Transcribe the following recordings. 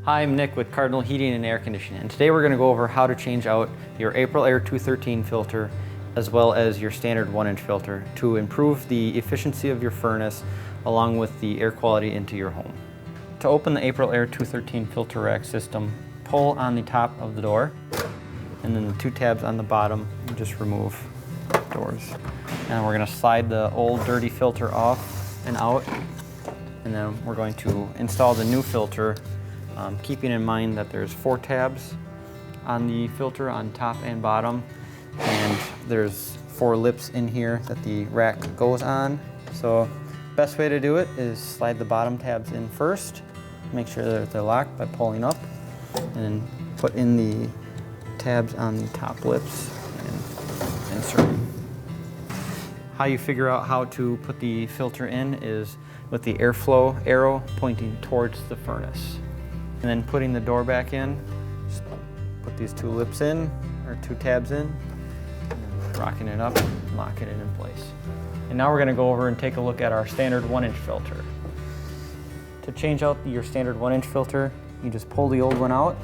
Hi, I'm Nick with Cardinal Heating and Air Conditioning, and today we're going to go over how to change out your April Air 213 filter as well as your standard 1-inch filter to improve the efficiency of your furnace along with the air quality into your home. To open the April Air 213 filter rack system, pull on the top of the door and then the two tabs on the bottom, and just remove doors. And we're going to slide the old dirty filter off and out, and then we're going to install the new filter. Keeping in mind that there's 4 tabs on the filter on top and bottom, and there's 4 lips in here that the rack goes on. So best way to do it is slide the bottom tabs in first, make sure that they're locked by pulling up, and then put in the tabs on the top lips and insert them. How you figure out how to put the filter in is with the airflow arrow pointing towards the furnace. And then putting the door back in, just put these 2 lips in, or 2 tabs in, and then rocking it up, locking it in place. And now we're going to go over and take a look at our standard 1-inch filter. To change out your standard 1-inch filter, you just pull the old one out,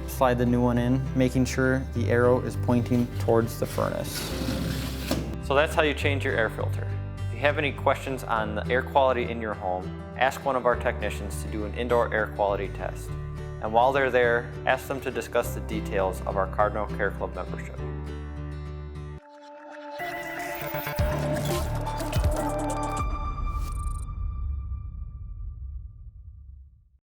slide the new one in, making sure the arrow is pointing towards the furnace. So that's how you change your air filter. If you have any questions on the air quality in your home, ask one of our technicians to do an indoor air quality test. And while they're there, ask them to discuss the details of our Cardinal Care Club membership.